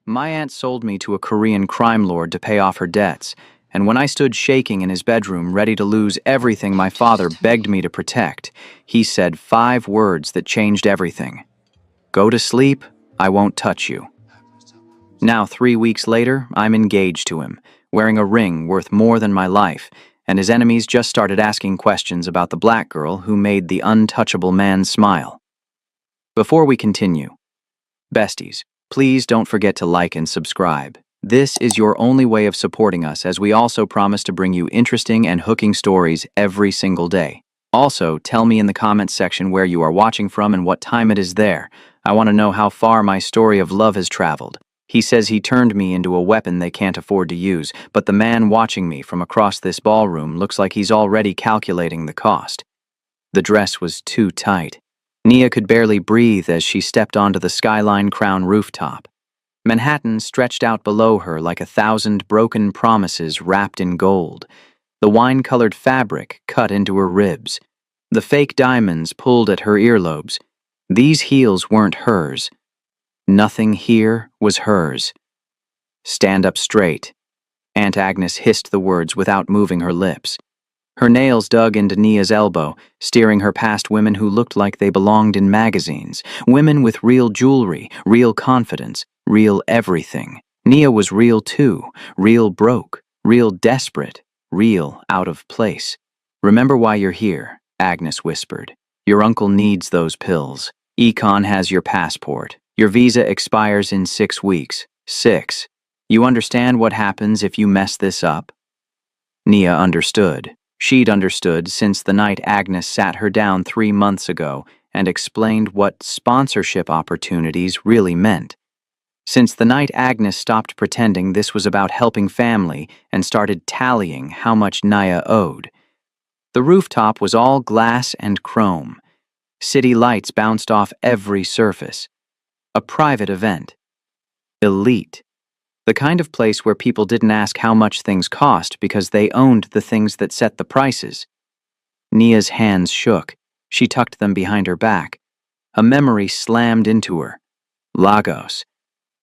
My aunt sold me to a Korean crime lord to pay off her debts, and when I stood shaking in his bedroom, ready to lose everything my father begged me to protect, he said 5 words that changed everything. Go to sleep, I won't touch you. Now, 3 weeks later, I'm engaged to him, wearing a ring worth more than my life, and his enemies just started asking questions about the black girl who made the untouchable man smile. Before we continue, besties, please don't forget to like and subscribe. This is your only way of supporting us, as we also promise to bring you interesting and hooking stories every single day. Also, tell me in the comments section where you are watching from and what time it is there. I want to know how far my story of love has traveled. He says he turned me into a weapon they can't afford to use, but the man watching me from across this ballroom looks like he's already calculating the cost. The dress was too tight. Nia could barely breathe as she stepped onto the Skyline Crown rooftop. Manhattan stretched out below her like 1,000 broken promises wrapped in gold. The wine-colored fabric cut into her ribs. The fake diamonds pulled at her earlobes. These heels weren't hers. Nothing here was hers. Stand up straight. Aunt Agnes hissed the words without moving her lips. Her nails dug into Nia's elbow, steering her past women who looked like they belonged in magazines, women with real jewelry, real confidence, real everything. Nia was real too, real broke, real desperate, real out of place. Remember why you're here, Agnes whispered. Your uncle needs those pills. Econ has your passport. Your visa expires in 6 weeks. 6. You understand what happens if you mess this up? Nia understood. She'd understood since the night Agnes sat her down 3 months ago and explained what sponsorship opportunities really meant. Since the night Agnes stopped pretending this was about helping family and started tallying how much Nia owed. The rooftop was all glass and chrome. City lights bounced off every surface. A private event. Elite. The kind of place where people didn't ask how much things cost because they owned the things that set the prices. Nia's hands shook. She tucked them behind her back. A memory slammed into her. Lagos.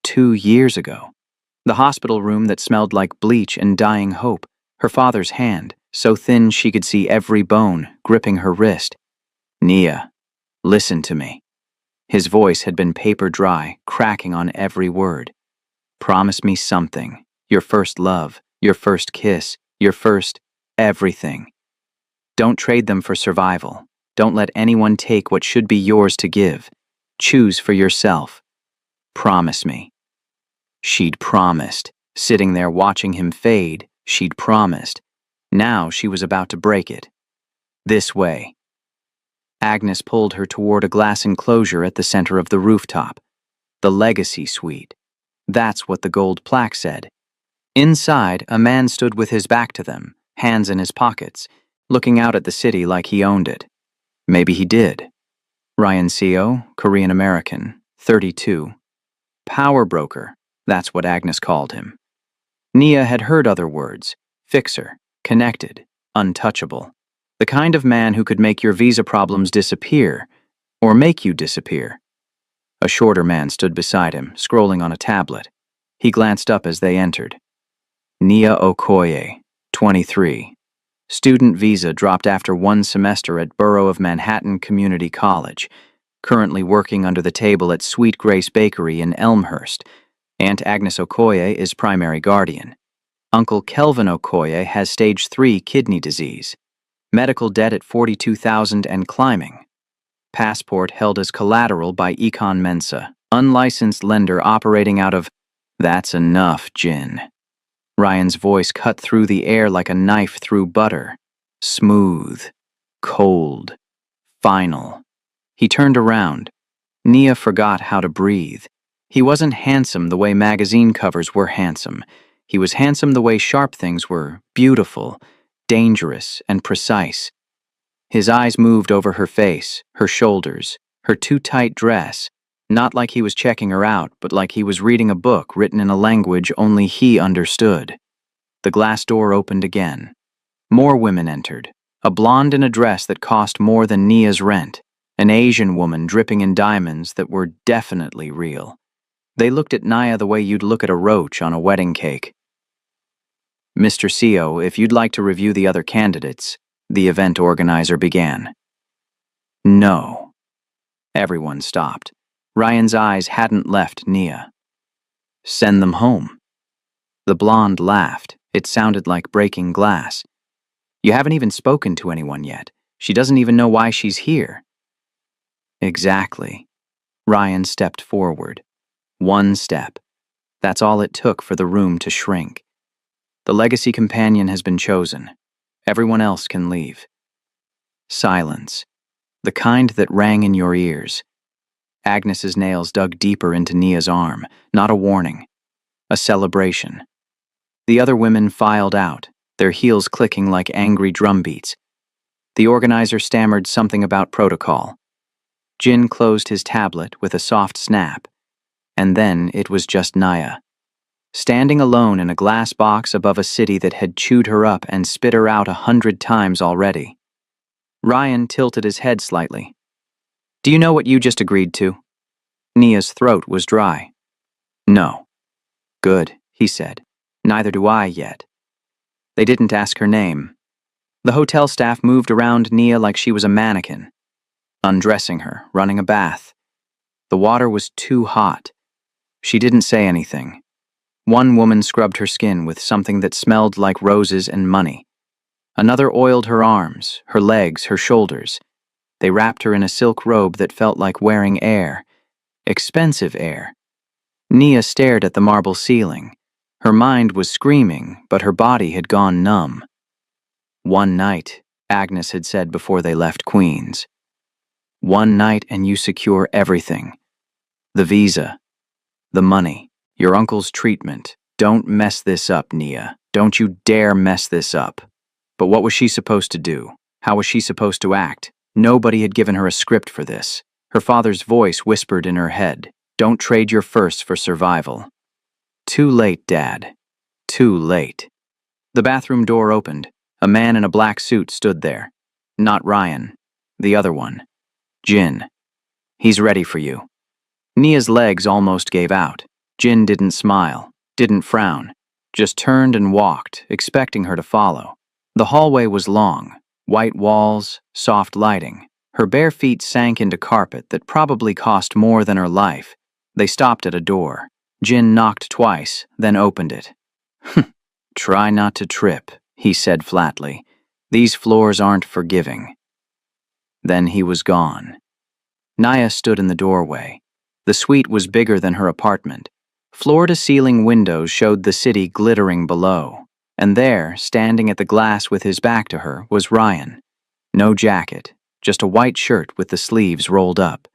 2 years ago. The hospital room that smelled like bleach and dying hope. Her father's hand, so thin she could see every bone, gripping her wrist. Nia, listen to me. His voice had been paper dry, cracking on every word. Promise me something. Your first love, your first kiss, your first everything. Don't trade them for survival. Don't let anyone take what should be yours to give. Choose for yourself. Promise me. She'd promised. Sitting there watching him fade, she'd promised. Now she was about to break it. This way. Agnes pulled her toward a glass enclosure at the center of the rooftop. The Legacy Suite. That's what the gold plaque said. Inside, a man stood with his back to them, hands in his pockets, looking out at the city like he owned it. Maybe he did. Ryan Seo, Korean American, 32. Power broker, that's what Agnes called him. Nia had heard other words: fixer, connected, untouchable. The kind of man who could make your visa problems disappear, or make you disappear. A shorter man stood beside him, scrolling on a tablet. He glanced up as they entered. Nia Okoye, 23. Student visa dropped after 1 semester at Borough of Manhattan Community College. Currently working under the table at Sweet Grace Bakery in Elmhurst. Aunt Agnes Okoye is primary guardian. Uncle Kelvin Okoye has stage 3 kidney disease. Medical debt at $42,000 and climbing. Passport held as collateral by Econ Mensa, unlicensed lender operating out of... That's enough, Jin. Ryan's voice cut through the air like a knife through butter. Smooth. Cold. Final. He turned around. Nia forgot how to breathe. He wasn't handsome the way magazine covers were handsome. He was handsome the way sharp things were, beautiful, dangerous, and precise. His eyes moved over her face, her shoulders, her too-tight dress, not like he was checking her out, but like he was reading a book written in a language only he understood. The glass door opened again. More women entered, a blonde in a dress that cost more than Nia's rent, an Asian woman dripping in diamonds that were definitely real. They looked at Naya the way you'd look at a roach on a wedding cake. Mr. CO, if you'd like to review the other candidates, the event organizer began. No. Everyone stopped. Ryan's eyes hadn't left Nia. Send them home. The blonde laughed. It sounded like breaking glass. You haven't even spoken to anyone yet. She doesn't even know why she's here. Exactly. Ryan stepped forward. One step. That's all it took for the room to shrink. The legacy companion has been chosen. Everyone else can leave. Silence. The kind that rang in your ears. Agnes's nails dug deeper into Nia's arm. Not a warning. A celebration. The other women filed out, their heels clicking like angry drum beats. The organizer stammered something about protocol. Jin closed his tablet with a soft snap. And then it was just Naya. Standing alone in a glass box above a city that had chewed her up and spit her out 100 times already. Ryan tilted his head slightly. Do you know what you just agreed to? Nia's throat was dry. No. Good, he said. Neither do I yet. They didn't ask her name. The hotel staff moved around Nia like she was a mannequin, undressing her, running a bath. The water was too hot. She didn't say anything. One woman scrubbed her skin with something that smelled like roses and money. Another oiled her arms, her legs, her shoulders. They wrapped her in a silk robe that felt like wearing air. Expensive air. Nia stared at the marble ceiling. Her mind was screaming, but her body had gone numb. One night, Agnes had said before they left Queens. One night and you secure everything. The visa. The money. Your uncle's treatment. Don't mess this up, Nia. Don't you dare mess this up. But what was she supposed to do? How was she supposed to act? Nobody had given her a script for this. Her father's voice whispered in her head. Don't trade your first for survival. Too late, Dad. Too late. The bathroom door opened. A man in a black suit stood there. Not Ryan. The other one. Jin. He's ready for you. Nia's legs almost gave out. Jin didn't smile, didn't frown, just turned and walked, expecting her to follow. The hallway was long, white walls, soft lighting. Her bare feet sank into carpet that probably cost more than her life. They stopped at a door. Jin knocked twice, then opened it. Try not to trip, he said flatly. These floors aren't forgiving. Then he was gone. Naya stood in the doorway. The suite was bigger than her apartment. Floor-to-ceiling windows showed the city glittering below. And there, standing at the glass with his back to her, was Ryan. No jacket, just a white shirt with the sleeves rolled up.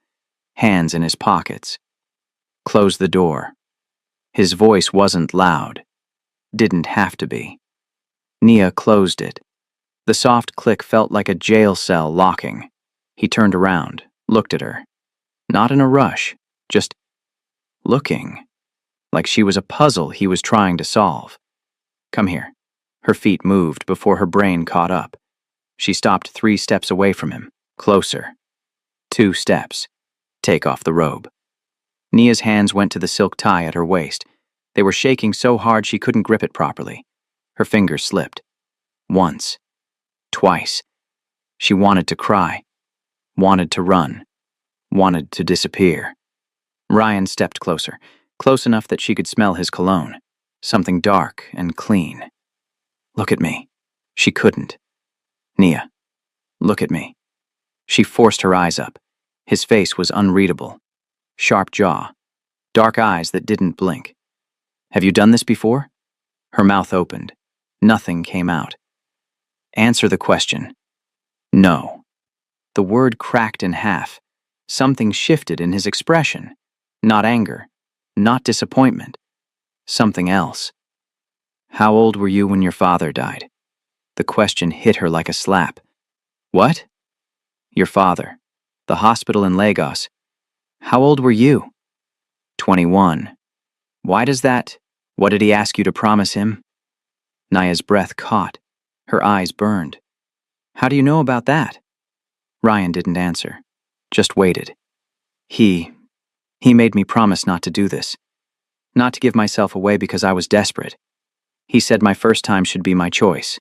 Hands in his pockets. Close the door. His voice wasn't loud. Didn't have to be. Nia closed it. The soft click felt like a jail cell locking. He turned around, looked at her. Not in a rush, just looking. Like she was a puzzle he was trying to solve. Come here. Her feet moved before her brain caught up. She stopped 3 steps away from him. Closer. 2 steps. Take off the robe. Nia's hands went to the silk tie at her waist. They were shaking so hard she couldn't grip it properly. Her fingers slipped. Once. Twice. She wanted to cry. Wanted to run. Wanted to disappear. Ryan stepped closer, close enough that she could smell his cologne. Something dark and clean. Look at me. She couldn't. Nia, look at me. She forced her eyes up. His face was unreadable. Sharp jaw. Dark eyes that didn't blink. Have you done this before? Her mouth opened. Nothing came out. Answer the question. No. The word cracked in half. Something shifted in his expression. Not anger. Not disappointment. Something else. How old were you when your father died? The question hit her like a slap. What? Your father. The hospital in Lagos. How old were you? 21. Why does that? What did he ask you to promise him? Naya's breath caught. Her eyes burned. How do you know about that? Ryan didn't answer. Just waited. He made me promise not to do this. not to give myself away because I was desperate. He said my first time should be my choice.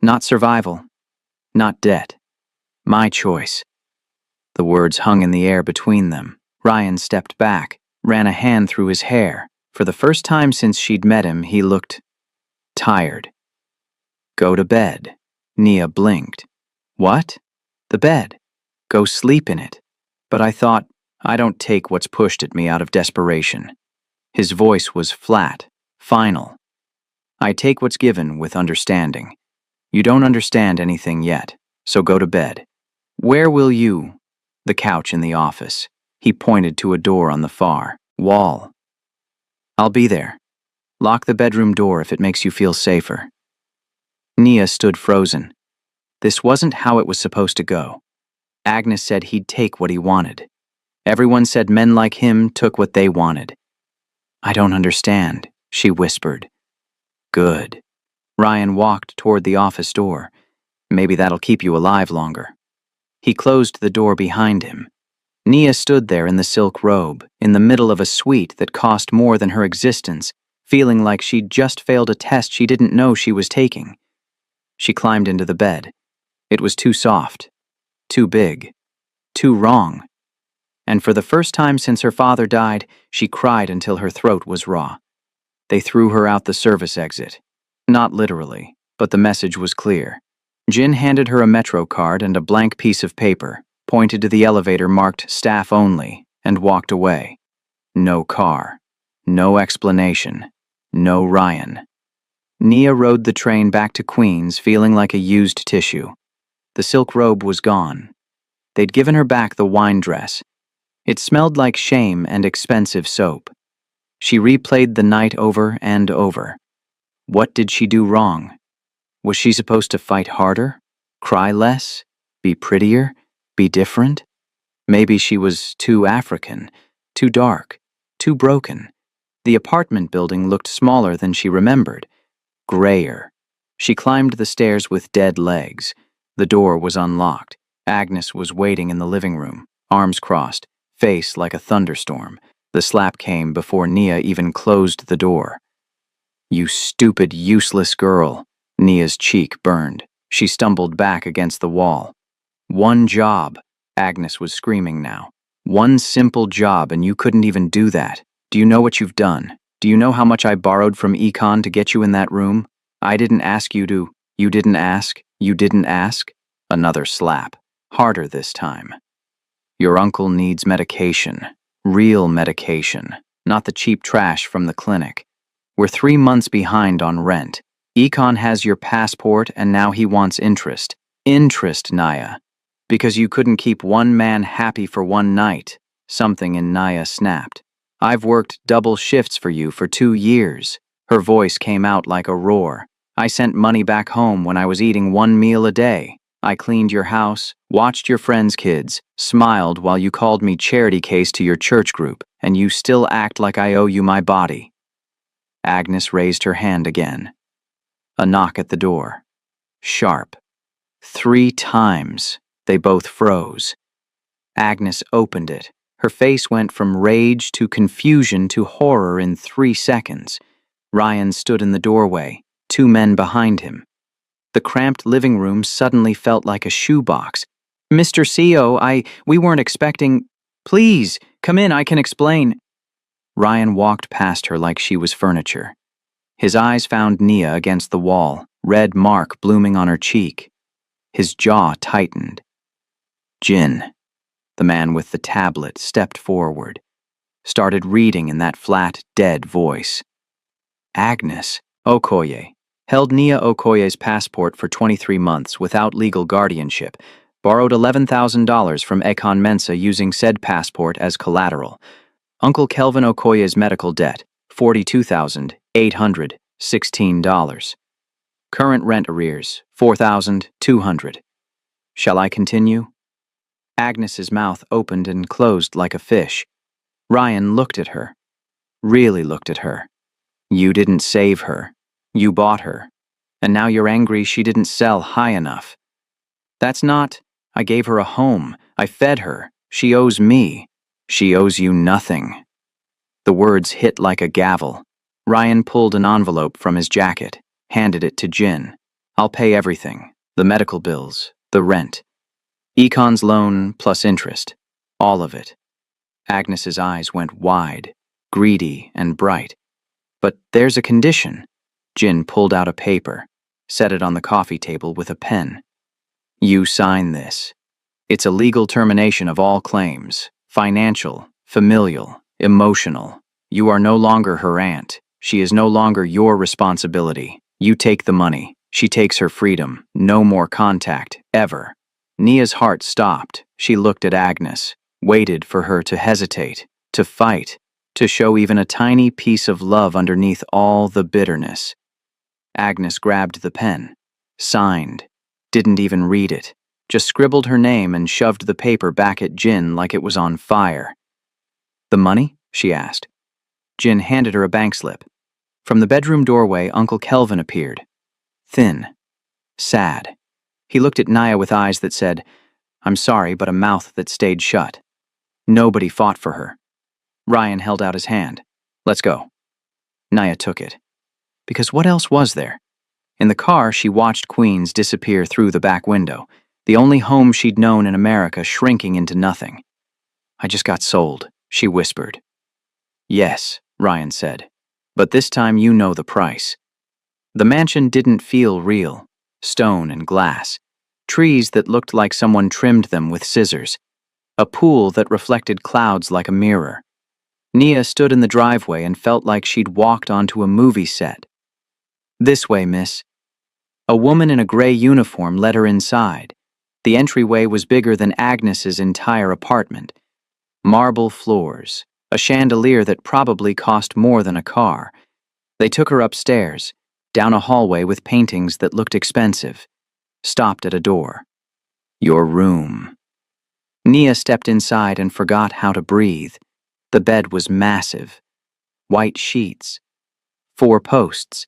Not survival, not debt. My choice. The words hung in the air between them. Ryan stepped back, ran a hand through his hair. For the first time since she'd met him, he looked tired. Go to bed. Nia blinked. What? The bed. Go sleep in it. But I thought, I don't take what's pushed at me out of desperation. His voice was flat, final. I take what's given with understanding. You don't understand anything yet, so go to bed. Where will you? The couch in the office. He pointed to a door on the far wall. I'll be there. Lock the bedroom door if it makes you feel safer. Nia stood frozen. This wasn't how it was supposed to go. Agnes said he'd take what he wanted. Everyone said men like him took what they wanted. I don't understand, she whispered. Good. Ryan walked toward the office door. Maybe that'll keep you alive longer. He closed the door behind him. Nia stood there in the silk robe, in the middle of a suite that cost more than her existence, feeling like she'd just failed a test she didn't know she was taking. She climbed into the bed. It was too soft, too big, too wrong. And for the first time since her father died, she cried until her throat was raw. They threw her out the service exit. Not literally, but the message was clear. Jin handed her a Metro card and a blank piece of paper, pointed to the elevator marked staff only, and walked away. No car. No explanation. No Ryan. Nia rode the train back to Queens feeling like a used tissue. The silk robe was gone. They'd given her back the wine dress. It smelled like shame and expensive soap. She replayed the night over and over. What did she do wrong? Was she supposed to fight harder? Cry less? Be prettier? Be different? Maybe she was too African, too dark, too broken. The apartment building looked smaller than she remembered. Grayer. She climbed the stairs with dead legs. The door was unlocked. Agnes was waiting in the living room, arms crossed, face like a thunderstorm. The slap came before Nia even closed the door. You stupid, useless girl. Nia's cheek burned. She stumbled back against the wall. One job. Agnes was screaming now. One simple job, and you couldn't even do that. Do you know what you've done? Do you know how much I borrowed from Econ to get you in that room? I didn't ask you to. You didn't ask. You didn't ask. Another slap. Harder this time. Your uncle needs medication. Real medication. Not the cheap trash from the clinic. We're 3 months behind on rent. Econ has your passport and now he wants interest. Interest, Nia. Because you couldn't keep one man happy for one night. Something in Nia snapped. I've worked double shifts for you for 2 years. Her voice came out like a roar. I sent money back home when I was eating 1 meal a day. I cleaned your house, watched your friends' kids, smiled while you called me charity case to your church group, and you still act like I owe you my body. Agnes raised her hand again. A knock at the door. Sharp. 3 times. They both froze. Agnes opened it. Her face went from rage to confusion to horror in 3 seconds. Ryan stood in the doorway, 2 men behind him. The cramped living room suddenly felt like a shoebox. Mr. CO, we weren't expecting... Please, come in, I can explain. Ryan walked past her like she was furniture. His eyes found Nia against the wall, red mark blooming on her cheek. His jaw tightened. Jin, the man with the tablet, stepped forward, started reading in that flat, dead voice. Agnes Okoye held Nia Okoye's passport for 23 months without legal guardianship, borrowed $11,000 from Ekon Mensa using said passport as collateral. Uncle Kelvin Okoye's medical debt, $42,816. Current rent arrears, $4,200. Shall I continue? Agnes's mouth opened and closed like a fish. Ryan looked at her. Really looked at her. You didn't save her. You bought her. And now you're angry she didn't sell high enough. That's not... I gave her a home. I fed her. She owes me. She owes you nothing. The words hit like a gavel. Ryan pulled an envelope from his jacket, handed it to Jin. I'll pay everything. The medical bills, the rent. Econ's loan plus interest. All of it. Agnes's eyes went wide, greedy and bright. But there's a condition. Jin pulled out a paper, set it on the coffee table with a pen. You sign this. It's a legal termination of all claims, financial, familial, emotional. You are no longer her aunt. She is no longer your responsibility. You take the money. She takes her freedom. No more contact, ever. Nia's heart stopped. She looked at Agnes, waited for her to hesitate, to fight, to show even a tiny piece of love underneath all the bitterness. Agnes grabbed the pen, signed, didn't even read it, just scribbled her name and shoved the paper back at Jin like it was on fire. The money? She asked. Jin handed her a bank slip. From the bedroom doorway, Uncle Kelvin appeared. Thin. Sad. He looked at Nia with eyes that said, I'm sorry, but a mouth that stayed shut. Nobody fought for her. Ryan held out his hand. Let's go. Nia took it. Because what else was there? In the car, she watched Queens disappear through the back window, the only home she'd known in America shrinking into nothing. I just got sold, she whispered. Yes, Ryan said, but this time you know the price. The mansion didn't feel real. Stone and glass. Trees that looked like someone trimmed them with scissors. A pool that reflected clouds like a mirror. Nia stood in the driveway and felt like she'd walked onto a movie set. This way, miss. A woman in a gray uniform led her inside. The entryway was bigger than Agnes's entire apartment. Marble floors, a chandelier that probably cost more than a car. They took her upstairs, down a hallway with paintings that looked expensive, stopped at a door. Your room. Nia stepped inside and forgot how to breathe. The bed was massive. White sheets. 4 posts.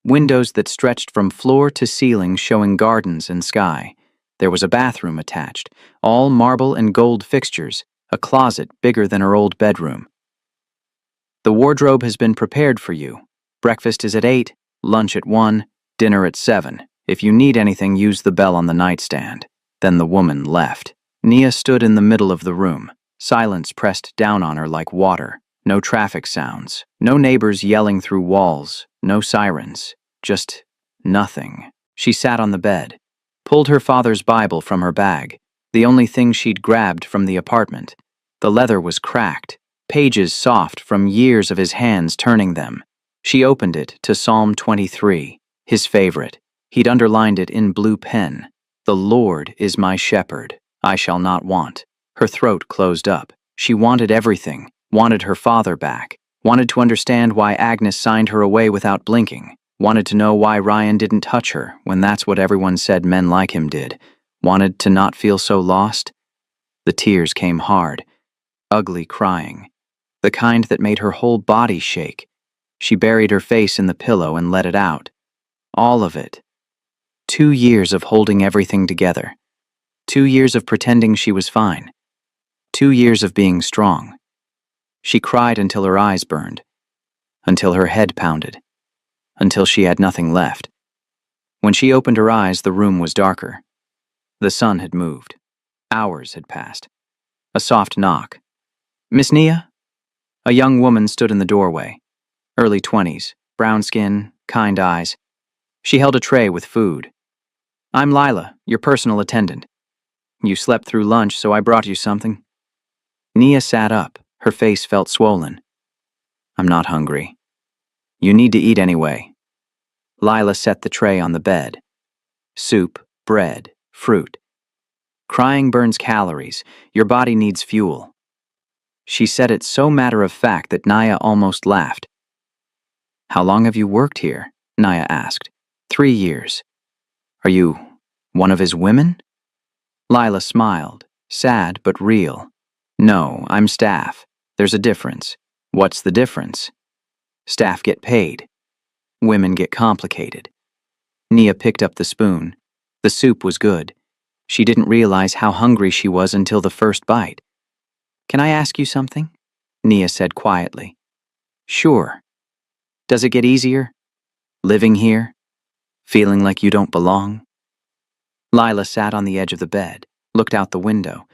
Windows that stretched from floor to ceiling showing gardens and sky. There was a bathroom attached, all marble and gold fixtures, a closet bigger than her old bedroom. The wardrobe has been prepared for you. Breakfast is at 8, lunch at 1, dinner at 7. If you need anything, use the bell on the nightstand. Then the woman left. Nia stood in the middle of the room. Silence pressed down on her like water. No traffic sounds. No neighbors yelling through walls. No sirens. Just nothing. She sat on the bed, pulled her father's Bible from her bag, the only thing she'd grabbed from the apartment. The leather was cracked, pages soft from years of his hands turning them. She opened it to Psalm 23, his favorite. He'd underlined it in blue pen. The Lord is my shepherd. I shall not want. Her throat closed up. She wanted everything, wanted her father back, wanted to understand why Agnes signed her away without blinking, wanted to know why Ryan didn't touch her when that's what everyone said men like him did, wanted to not feel so lost. The tears came hard, ugly crying, the kind that made her whole body shake. She buried her face in the pillow and let it out. All of it. 2 years of holding everything together. 2 years of pretending she was fine. 2 years of being strong. She cried until her eyes burned, until her head pounded, until she had nothing left. When she opened her eyes, the room was darker. The sun had moved. Hours had passed. A soft knock. Miss Nia? A young woman stood in the doorway. Early 20s, brown skin, kind eyes. She held a tray with food. I'm Lila, your personal attendant. You slept through lunch, so I brought you something. Nia sat up. Her face felt swollen. I'm not hungry. You need to eat anyway. Lila set the tray on the bed. Soup, bread, fruit. Crying burns calories. Your body needs fuel. She said it so matter-of-fact that Nia almost laughed. How long have you worked here? Nia asked. 3 years. Are you one of his women? Lila smiled, sad but real. No, I'm staff. There's a difference. What's the difference? Staff get paid. Women get complicated. Nia picked up the spoon. The soup was good. She didn't realize how hungry she was until the first bite. Can I ask you something? Nia said quietly. Sure. Does it get easier? Living here? Feeling like you don't belong? Lila sat on the edge of the bed, looked out the window.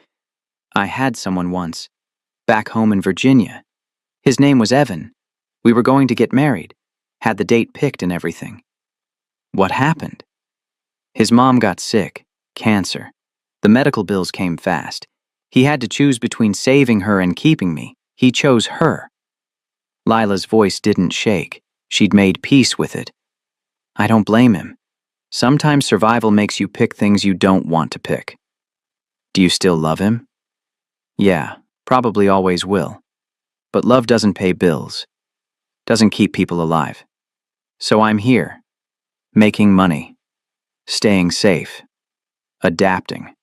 I had someone once, back home in Virginia. His name was Evan. We were going to get married, had the date picked and everything. What happened? His mom got sick, cancer. The medical bills came fast. He had to choose between saving her and keeping me. He chose her. Lila's voice didn't shake. She'd made peace with it. I don't blame him. Sometimes survival makes you pick things you don't want to pick. Do you still love him? Yeah, probably always will. But love doesn't pay bills. Doesn't keep people alive. So I'm here. Making money. Staying safe. Adapting.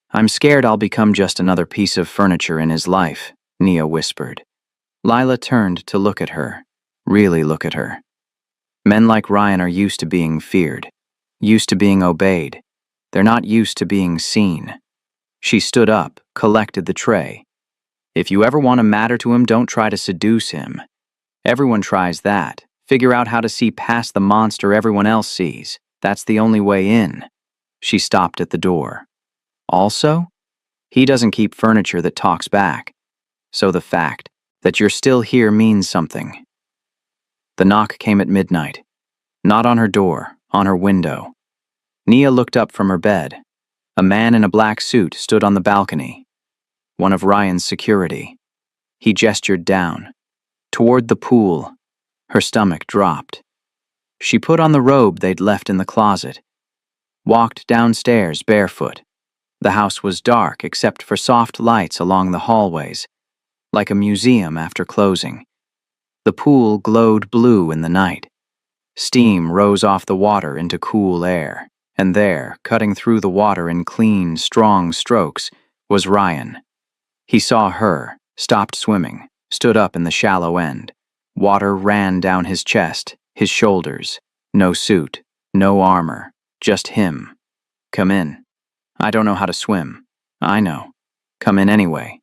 I'm scared I'll become just another piece of furniture in his life, Nia whispered. Lila turned to look at her. Really look at her. Men like Ryan are used to being feared. Used to being obeyed. They're not used to being seen. She stood up, collected the tray. If you ever want to matter to him, don't try to seduce him. Everyone tries that. Figure out how to see past the monster everyone else sees. That's the only way in. She stopped at the door. Also, he doesn't keep furniture that talks back. So the fact that you're still here means something. The knock came at midnight. Not on her door, on her window. Nia looked up from her bed. A man in a black suit stood on the balcony. One of Ryan's security. He gestured down. Toward the pool. Her stomach dropped. She put on the robe they'd left in the closet. Walked downstairs barefoot. The house was dark except for soft lights along the hallways, like a museum after closing. The pool glowed blue in the night. Steam rose off the water into cool air, and there, cutting through the water in clean, strong strokes, was Ryan. He saw her, stopped swimming, stood up in the shallow end. Water ran down his chest, his shoulders. No suit, no armor, just him. Come in. I don't know how to swim. I know. Come in anyway.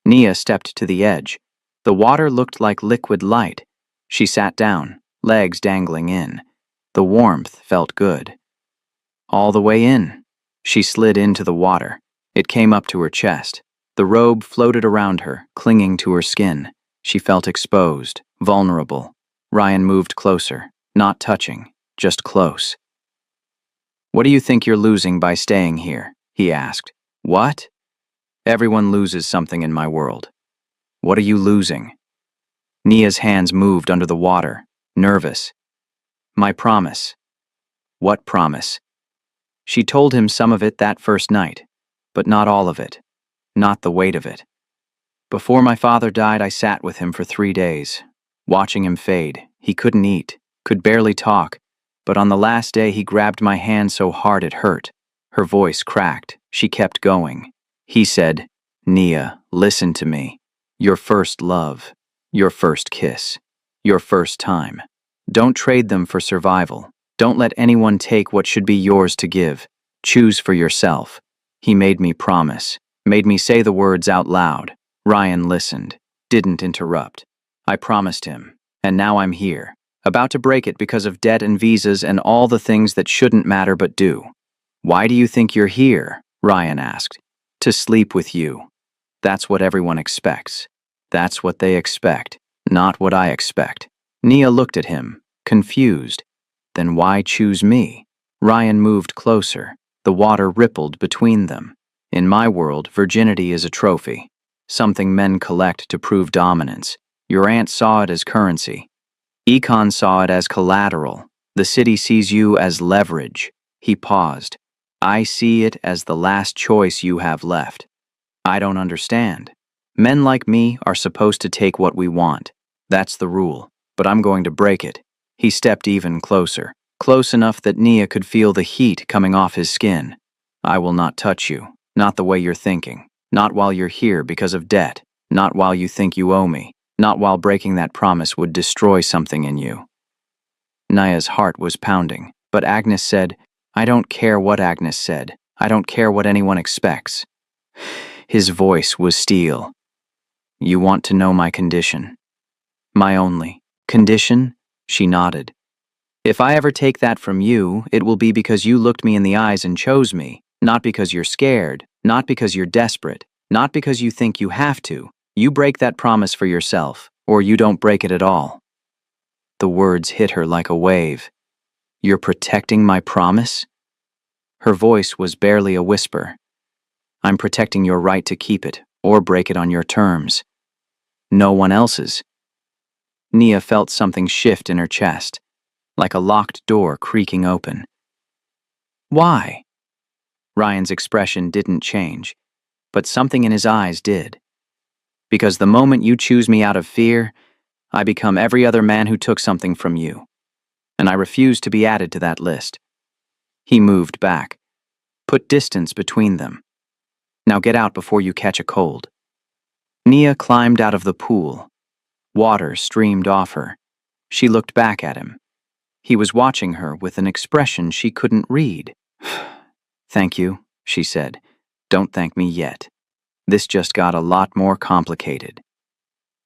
Nia stepped to the edge. The water looked like liquid light. She sat down, legs dangling in. The warmth felt good. All the way in. She slid into the water. It came up to her chest. The robe floated around her, clinging to her skin. She felt exposed, vulnerable. Ryan moved closer, not touching, just close. What do you think you're losing by staying here? He asked. What? Everyone loses something in my world. What are you losing? Nia's hands moved under the water, nervous. My promise. What promise? She told him some of it that first night, but not all of it, not the weight of it. Before my father died, I sat with him for 3 days, watching him fade. He couldn't eat, could barely talk, but on the last day he grabbed my hand so hard it hurt. Her voice cracked. She kept going. He said, Nia, listen to me. Your first love, your first kiss, your first time. Don't trade them for survival. Don't let anyone take what should be yours to give. Choose for yourself. He made me promise, made me say the words out loud. Ryan listened, didn't interrupt. I promised him, and now I'm here, about to break it because of debt and visas and all the things that shouldn't matter but do. Why do you think you're here? Ryan asked. To sleep with you. That's what everyone expects. That's what they expect, not what I expect. Nia looked at him, confused. Then why choose me? Ryan moved closer. The water rippled between them. In my world, virginity is a trophy, something men collect to prove dominance. Your aunt saw it as currency. Econ saw it as collateral. The city sees you as leverage. He paused. I see it as the last choice you have left. I don't understand. Men like me are supposed to take what we want. That's the rule, but I'm going to break it. He stepped even closer, close enough that Nia could feel the heat coming off his skin. I will not touch you, not the way you're thinking, not while you're here because of debt, not while you think you owe me, not while breaking that promise would destroy something in you. Nia's heart was pounding, but Agnes said, I don't care what Agnes said. I don't care what anyone expects. His voice was steel. You want to know my condition? My only condition? She nodded. If I ever take that from you, it will be because you looked me in the eyes and chose me, not because you're scared, not because you're desperate, not because you think you have to. You break that promise for yourself, or you don't break it at all. The words hit her like a wave. You're protecting my promise? Her voice was barely a whisper. I'm protecting your right to keep it, or break it on your terms. No one else's. Nia felt something shift in her chest, like a locked door creaking open. Why? Ryan's expression didn't change, but something in his eyes did. Because the moment you choose me out of fear, I become every other man who took something from you, and I refuse to be added to that list. He moved back, put distance between them. Now get out before you catch a cold. Nia climbed out of the pool. Water streamed off her. She looked back at him. He was watching her with an expression she couldn't read. Thank you, she said. Don't thank me yet. This just got a lot more complicated.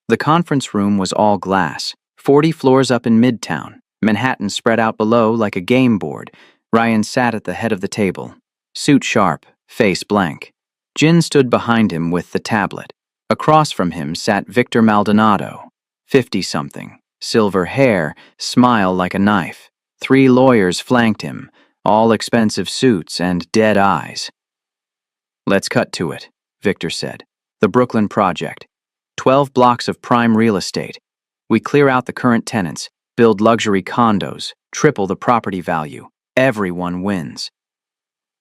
The conference room was all glass, 40 floors up in Midtown, Manhattan spread out below like a game board. Ryan sat at the head of the table, suit sharp, face blank. Jin stood behind him with the tablet. Across from him sat Victor Maldonado, 50-something, silver hair, smile like a knife. 3 lawyers flanked him, all expensive suits and dead eyes. Let's cut to it, Victor said. The Brooklyn Project. 12 blocks of prime real estate. We clear out the current tenants, build luxury condos, triple the property value. Everyone wins.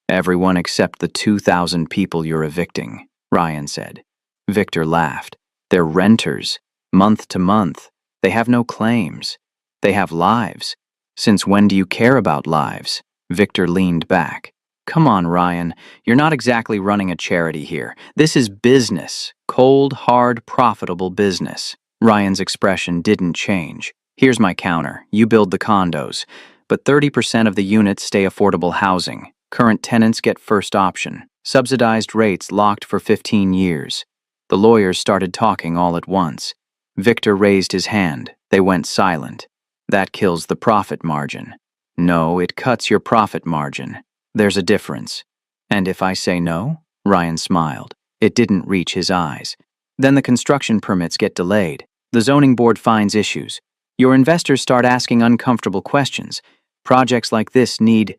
Everyone except the 2,000 people you're evicting, Ryan said. Victor laughed. They're renters, month to month. They have no claims. They have lives. Since when do you care about lives? Victor leaned back. Come on, Ryan. You're not exactly running a charity here. This is business. Cold, hard, profitable business. Ryan's expression didn't change. Here's my counter. You build the condos, but 30% of the units stay affordable housing. Current tenants get first option. Subsidized rates locked for 15 years. The lawyers started talking all at once. Victor raised his hand. They went silent. That kills the profit margin. No, it cuts your profit margin. There's a difference. And if I say no? Ryan smiled. It didn't reach his eyes. Then the construction permits get delayed. The zoning board finds issues. Your investors start asking uncomfortable questions. Projects like this need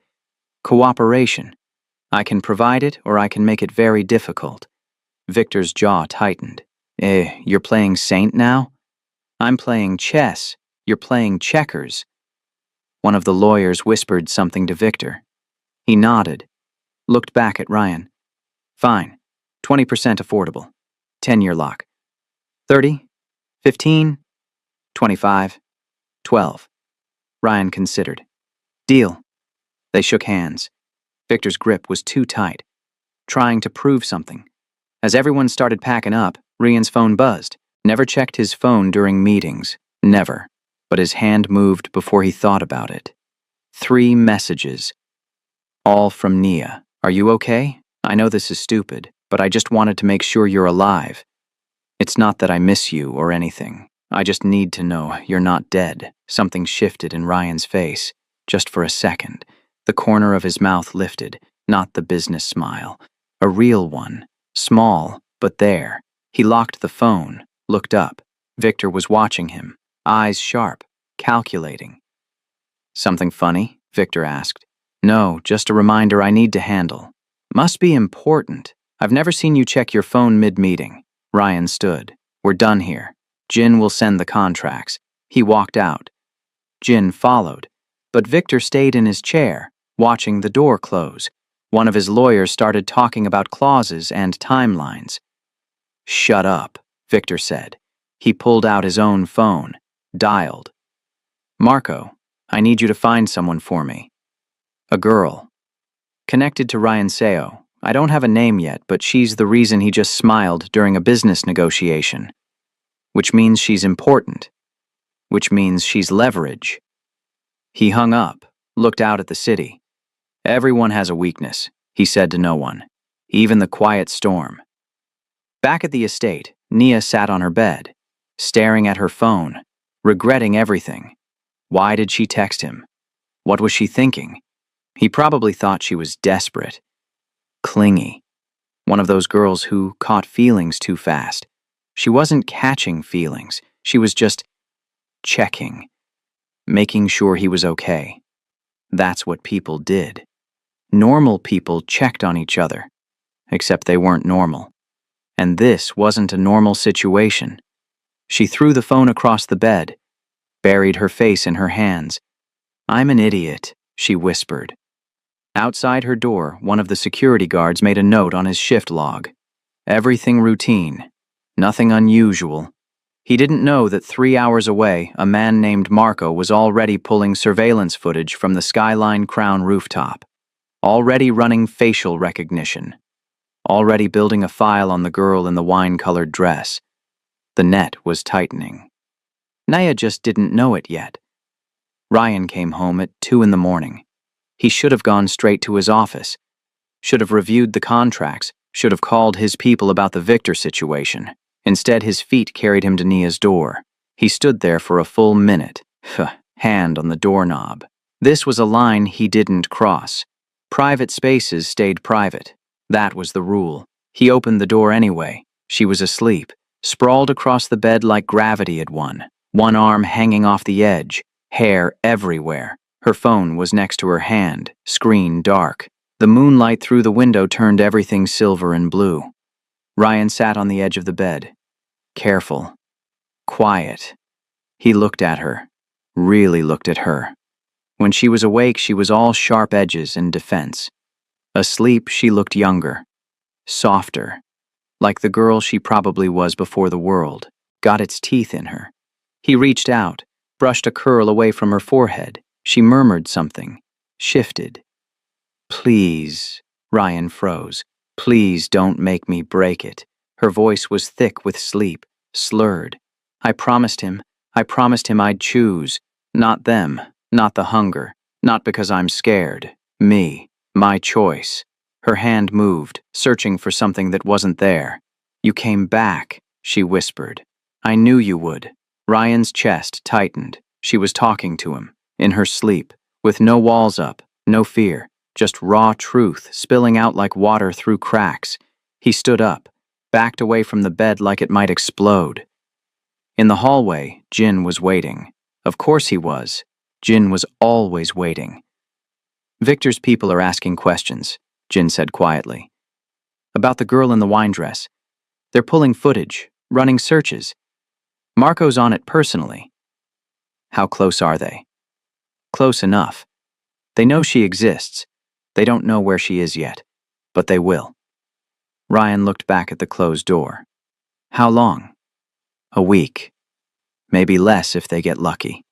cooperation. I can provide it, or I can make it very difficult. Victor's jaw tightened. You're playing saint now? I'm playing chess. You're playing checkers. One of the lawyers whispered something to Victor. He nodded, looked back at Ryan. Fine. 20% affordable. 10-year lock. 30? 15? 25? 12. Ryan considered. Deal. They shook hands. Victor's grip was too tight, trying to prove something. As everyone started packing up, Ryan's phone buzzed. Never checked his phone during meetings. Never. But his hand moved before he thought about it. 3 messages. All from Nia. Are you okay? I know this is stupid, but I just wanted to make sure you're alive. It's not that I miss you or anything. I just need to know you're not dead. Something shifted in Ryan's face. Just for a second. The corner of his mouth lifted, not the business smile. A real one. Small, but there. He locked the phone, looked up. Victor was watching him, eyes sharp, calculating. Something funny? Victor asked. No, just a reminder I need to handle. Must be important. I've never seen you check your phone mid-meeting. Ryan stood. We're done here. Jin will send the contracts. He walked out. Jin followed, but Victor stayed in his chair, watching the door close. One of his lawyers started talking about clauses and timelines. Shut up, Victor said. He pulled out his own phone, dialed. Marco, I need you to find someone for me. A girl. Connected to Ryan Seo. I don't have a name yet, but she's the reason he just smiled during a business negotiation. Which means she's important. Which means she's leverage. He hung up, looked out at the city. Everyone has a weakness, he said to no one. Even the quiet storm. Back at the estate, Nia sat on her bed, staring at her phone. regretting everything. Why did she text him? What was she thinking? He probably thought she was desperate, clingy, one of those girls who caught feelings too fast. She wasn't catching feelings, she was just checking, making sure he was okay. That's what people did. Normal people checked on each other, except they weren't normal. And this wasn't a normal situation. She threw the phone across the bed, buried her face in her hands. "I'm an idiot," she whispered. Outside her door, one of the security guards made a note on his shift log. Everything routine, nothing unusual. He didn't know that 3 hours away, a man named Marco was already pulling surveillance footage from the Skyline Crown rooftop, already running facial recognition, already building a file on the girl in the wine-colored dress. The net was tightening. Naya just didn't know it yet. Ryan came home at 2 in the morning. He should have gone straight to his office, should have reviewed the contracts, should have called his people about the Victor situation. Instead, his feet carried him to Nia's door. He stood there for a full minute, hand on the doorknob. This was a line he didn't cross. Private spaces stayed private. That was the rule. He opened the door anyway. She was asleep, sprawled across the bed like gravity had won, one arm hanging off the edge, hair everywhere. Her phone was next to her hand, screen dark. The moonlight through the window turned everything silver and blue. Ryan sat on the edge of the bed. Careful. Quiet. He looked at her. Really looked at her. When she was awake, she was all sharp edges and defense. Asleep, she looked younger. Softer. Like the girl she probably was before the world. Got its teeth in her. He reached out, brushed a curl away from her forehead. She murmured something. Shifted. "Please," Ryan froze. "Please don't make me break it." Her voice was thick with sleep, slurred. I promised him I'd choose. Not them, not the hunger, not because I'm scared. Me, my choice." Her hand moved, searching for something that wasn't there. "You came back," she whispered. "I knew you would." Ryan's chest tightened. She was talking to him, in her sleep, with no walls up, no fear, just raw truth spilling out like water through cracks. He stood up, backed away from the bed like it might explode. In the hallway, Jin was waiting. Of course he was. Jin was always waiting. "Victor's people are asking questions," Jin said quietly. "About the girl in the wine dress. They're pulling footage, running searches. Marco's on it personally." "How close are they?" "Close enough. They know she exists. They don't know where she is yet, but they will." Ryan looked back at the closed door. "How long?" "A week. Maybe less if they get lucky."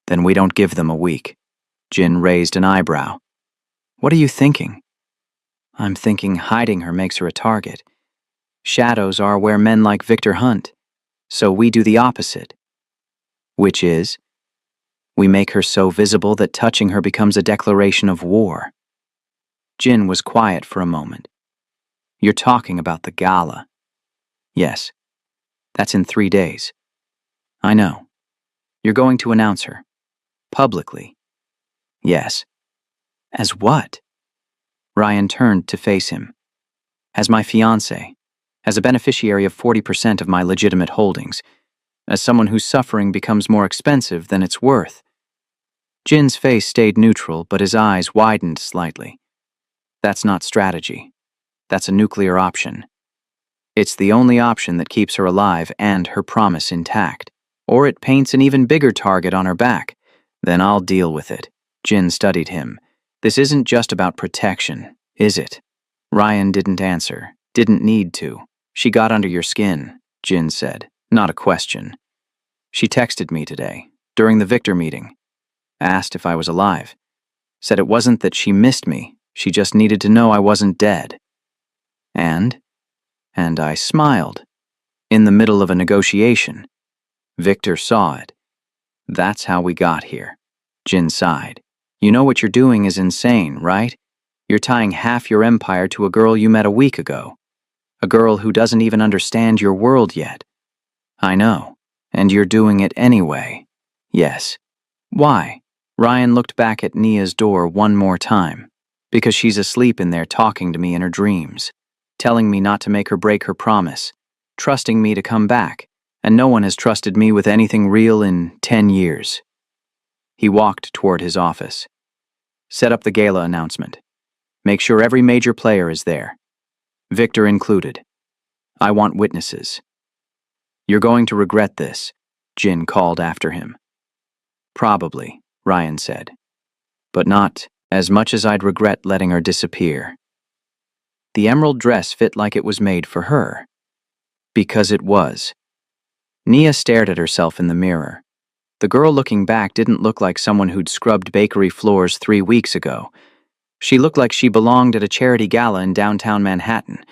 "Then we don't give them a week." Jin raised an eyebrow. "What are you thinking?" "I'm thinking hiding her makes her a target. Shadows are where men like Victor hunt, so we do the opposite." "Which is?" "We make her so visible that touching her becomes a declaration of war." Jin was quiet for a moment. "You're talking about the gala." "Yes. That's in 3 days." "I know. You're going to announce her. Publicly." "Yes." "As what?" Ryan turned to face him. "As my fiancé. As a beneficiary of 40% of my legitimate holdings. As someone whose suffering becomes more expensive than it's worth." Jin's face stayed neutral, but his eyes widened slightly. "That's not strategy. That's a nuclear option. It's the only option that keeps her alive and her promise intact. Or it paints an even bigger target on her back. Then I'll deal with it." Jin studied him. "This isn't just about protection, is it?" Ryan didn't answer, didn't need to. "She got under your skin," Jin said. "Not a question. She texted me today, during the Victor meeting. Asked if I was alive. Said it wasn't that she missed me, she just needed to know I wasn't dead." And I smiled. In the middle of a negotiation. Victor saw it. "That's how we got here." Jin sighed. "You know what you're doing is insane, right? You're tying half your empire to a girl you met a week ago. A girl who doesn't even understand your world yet." "I know. And you're doing it anyway. Yes. Why? Ryan looked back at Nia's door one more time. Because she's asleep in there talking to me in her dreams, telling me not to make her break her promise, trusting me to come back, and no one has trusted me with anything real in 10 years. He walked toward his office. Set up the gala announcement. Make sure every major player is there. Victor included. I want witnesses. You're going to regret this, Jin called after him. Probably, Ryan said. But not as much as I'd regret letting her disappear. The emerald dress fit like it was made for her. Because it was. Nia stared at herself in the mirror. The girl looking back didn't look like someone who'd scrubbed bakery floors 3 weeks ago. She looked like she belonged at a charity gala in downtown Manhattan.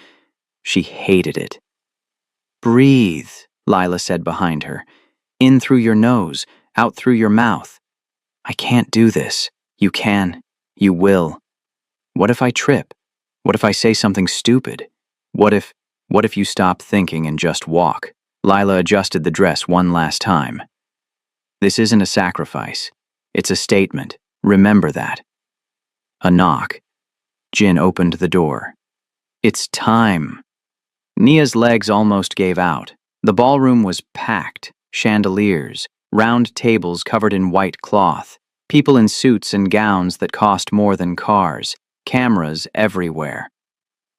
She hated it. Breathe, Lila said behind her. In through your nose, out through your mouth. I can't do this. You can. You will. What if I trip? What if I say something stupid? What if you stop thinking and just walk? Lila adjusted the dress one last time. This isn't a sacrifice. It's a statement. Remember that. A knock. Jin opened the door. It's time. Nia's legs almost gave out. The ballroom was packed. Chandeliers, round tables covered in white cloth, people in suits and gowns that cost more than cars, cameras everywhere.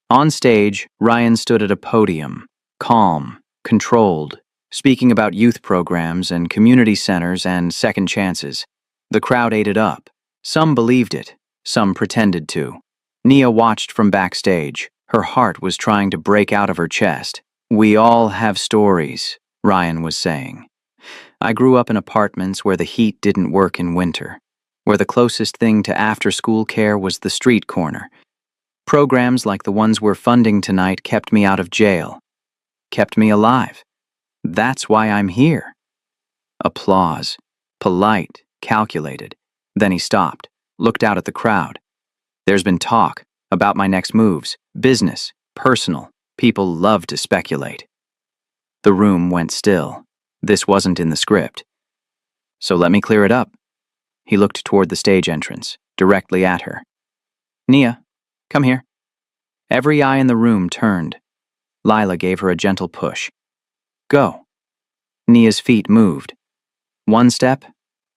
On stage, Ryan stood at a podium, calm, controlled, speaking about youth programs and community centers and second chances. The crowd ate it up. Some believed it, some pretended to. Nia watched from backstage. Her heart was trying to break out of her chest. We all have stories, Ryan was saying. I grew up in apartments where the heat didn't work in winter, where the closest thing to after-school care was the street corner. Programs like the ones we're funding tonight kept me out of jail, kept me alive. That's why I'm here. Applause. Polite, calculated. Then he stopped, looked out at the crowd. There's been talk about my next moves, business, personal. People love to speculate. The room went still. This wasn't in the script. So let me clear it up. He looked toward the stage entrance, directly at her. Nia, come here. Every eye in the room turned. Lila gave her a gentle push. Go. Nia's feet moved. One step,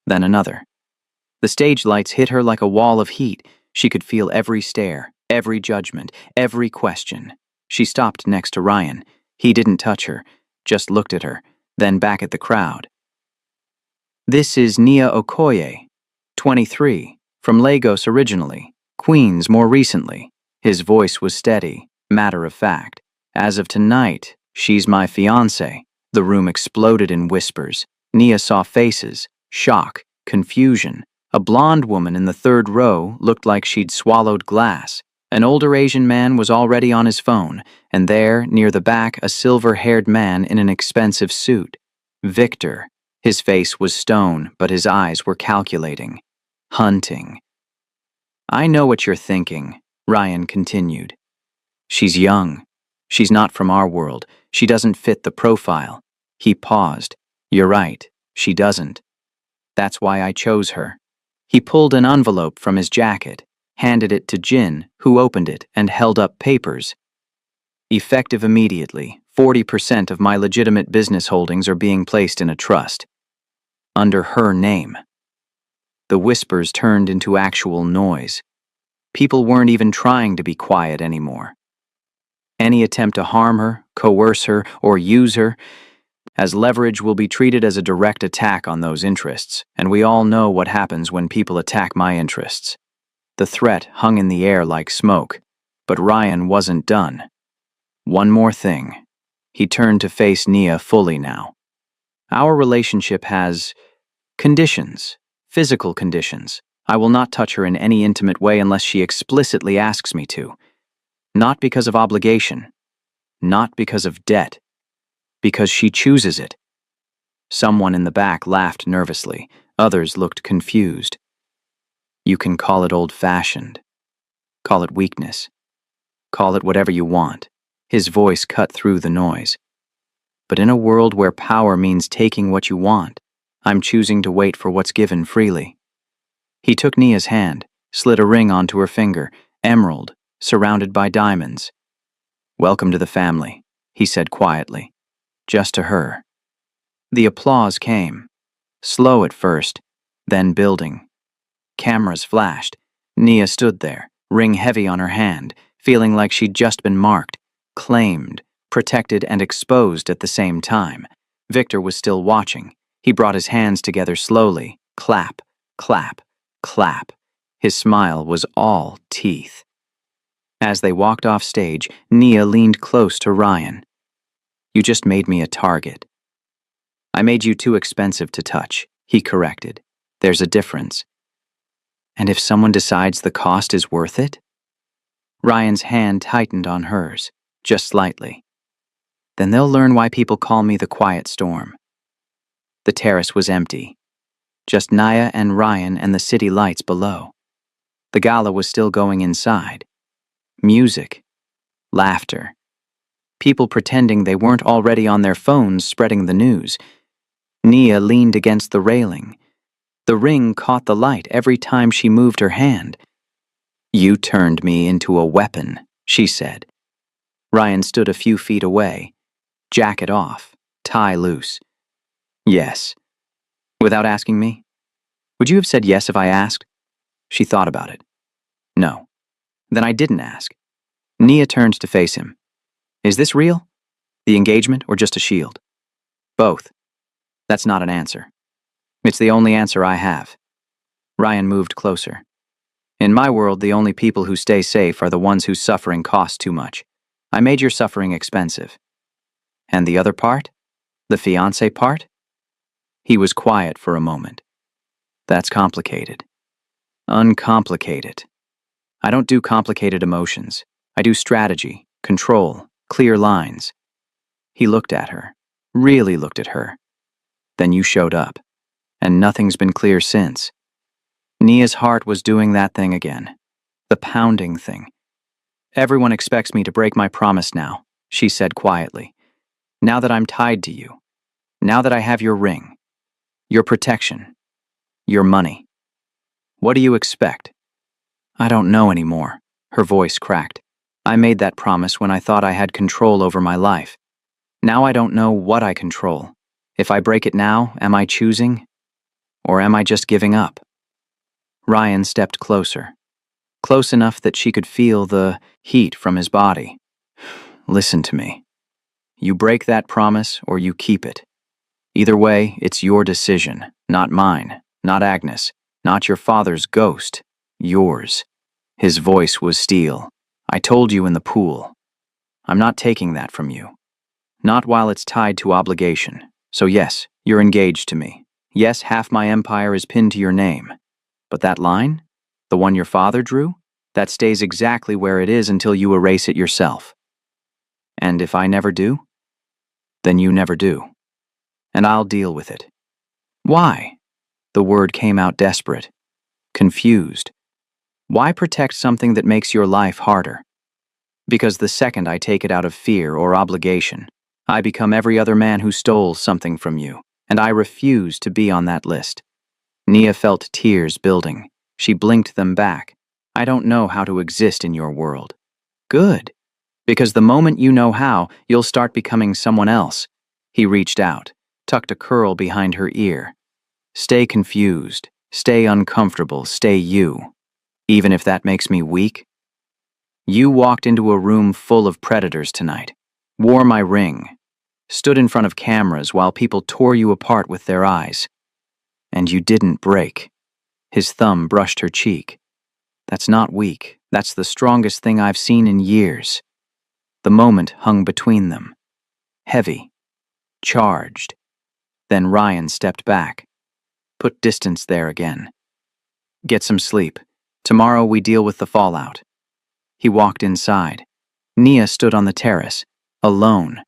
then another. The stage lights hit her like a wall of heat. She could feel every stare, every judgment, every question. She stopped next to Ryan. He didn't touch her, just looked at her, then back at the crowd. This is Nia Okoye, 23, from Lagos originally, Queens more recently. His voice was steady, matter of fact. As of tonight, she's my fiancé. The room exploded in whispers. Nia saw faces, shock, confusion. A blonde woman in the third row looked like she'd swallowed glass. An older Asian man was already on his phone, and there, near the back, a silver-haired man in an expensive suit. Victor. His face was stone, but his eyes were calculating. Hunting. I know what you're thinking, Ryan continued. She's young. She's not from our world. She doesn't fit the profile. He paused. You're right, she doesn't. That's why I chose her. He pulled an envelope from his jacket, handed it to Jin, who opened it and held up papers. Effective immediately, 40% of my legitimate business holdings are being placed in a trust. Under her name. The whispers turned into actual noise. People weren't even trying to be quiet anymore. Any attempt to harm her, coerce her, or use her as leverage will be treated as a direct attack on those interests, and we all know what happens when people attack my interests. The threat hung in the air like smoke, but Ryan wasn't done. One more thing. He turned to face Nia fully now. Our relationship has conditions, physical conditions. I will not touch her in any intimate way unless she explicitly asks me to. Not because of obligation, not because of debt, because she chooses it. Someone in the back laughed nervously. Others looked confused. You can call it old-fashioned. Call it weakness. Call it whatever you want. His voice cut through the noise. But in a world where power means taking what you want, I'm choosing to wait for what's given freely. He took Nia's hand, slid a ring onto her finger, emerald, surrounded by diamonds. "Welcome to the family," he said quietly, just to her. The applause came, slow at first, then building. Cameras flashed. Nia stood there, ring heavy on her hand, feeling like she'd just been marked, claimed, protected, and exposed at the same time. Victor was still watching. He brought his hands together slowly. Clap, clap, clap. His smile was all teeth. As they walked off stage, Nia leaned close to Ryan. "You just made me a target." "I made you too expensive to touch," he corrected. "There's a difference." "And if someone decides the cost is worth it?" Ryan's hand tightened on hers, just slightly. "Then they'll learn why people call me the Quiet Storm." The terrace was empty. Just Nia and Ryan and the city lights below. The gala was still going inside. Music. Laughter. People pretending they weren't already on their phones spreading the news. Nia leaned against the railing. The ring caught the light every time she moved her hand. "You turned me into a weapon," she said. Ryan stood a few feet away. Jacket off, tie loose. "Yes." "Without asking me?" "Would you have said yes if I asked?" She thought about it. "No." "Then I didn't ask." Nia turned to face him. "Is this real? The engagement or just a shield?" "Both." "That's not an answer." "It's the only answer I have." Ryan moved closer. "In my world, the only people who stay safe are the ones whose suffering costs too much. I made your suffering expensive." "And the other part? The fiancé part?" He was quiet for a moment. "That's complicated." "Uncomplicate it. I don't do complicated emotions. I do strategy, control, clear lines." He looked at her, really looked at her. "Then you showed up, and nothing's been clear since." Nia's heart was doing that thing again. The pounding thing. "Everyone expects me to break my promise now," she said quietly. "Now that I'm tied to you. Now that I have your ring. Your protection. Your money. What do you expect?" "I don't know anymore." Her voice cracked. "I made that promise when I thought I had control over my life. Now I don't know what I control. If I break it now, am I choosing? Or am I just giving up?" Ryan stepped closer. Close enough that she could feel the heat from his body. "Listen to me. You break that promise or you keep it. Either way, it's your decision, not mine, not Agnes, not your father's ghost, yours." His voice was steel. "I told you in the pool. I'm not taking that from you. Not while it's tied to obligation. So yes, you're engaged to me. Yes, half my empire is pinned to your name. But that line? The one your father drew? That stays exactly where it is until you erase it yourself. And if I never do? Then you never do. And I'll deal with it." "Why?" The word came out desperate. Confused. "Why protect something that makes your life harder?" "Because the second I take it out of fear or obligation, I become every other man who stole something from you, and I refuse to be on that list." Nia felt tears building. She blinked them back. "I don't know how to exist in your world." "Good. Because the moment you know how, you'll start becoming someone else." He reached out, tucked a curl behind her ear. "Stay confused. Stay uncomfortable. Stay you. Even if that makes me weak." "You walked into a room full of predators tonight. Wore my ring. Stood in front of cameras while people tore you apart with their eyes. And you didn't break." His thumb brushed her cheek. "That's not weak. That's the strongest thing I've seen in years." The moment hung between them. Heavy. Charged. Then Ryan stepped back. Put distance there again. "Get some sleep. Tomorrow we deal with the fallout." He walked inside. Nia stood on the terrace, alone.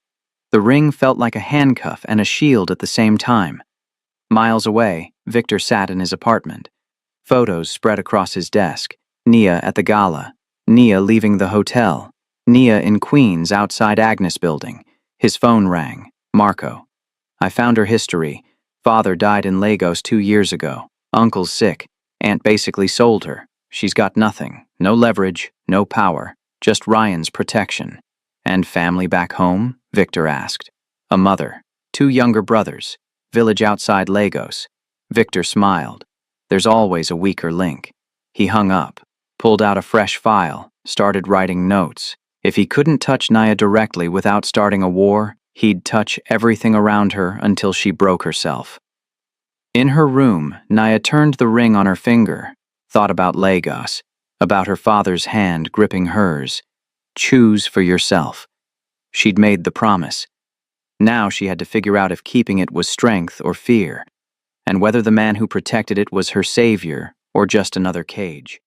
The ring felt like a handcuff and a shield at the same time. Miles away, Victor sat in his apartment. Photos spread across his desk. Nia at the gala. Nia leaving the hotel. Nia in Queens outside Agnes Building. His phone rang. Marco. I found her history. Father died in Lagos 2 years ago. Uncle's sick. Aunt basically sold her. She's got nothing. No leverage, no power. Just Ryan's protection. And family back home? Victor asked. A mother. 2 younger brothers. Village outside Lagos. Victor smiled. There's always a weaker link. He hung up, pulled out a fresh file, started writing notes. If he couldn't touch Naya directly without starting a war, he'd touch everything around her until she broke herself. In her room, Naya turned the ring on her finger, thought about Lagos, about her father's hand gripping hers. Choose for yourself. She'd made the promise. Now she had to figure out if keeping it was strength or fear, and whether the man who protected it was her savior or just another cage.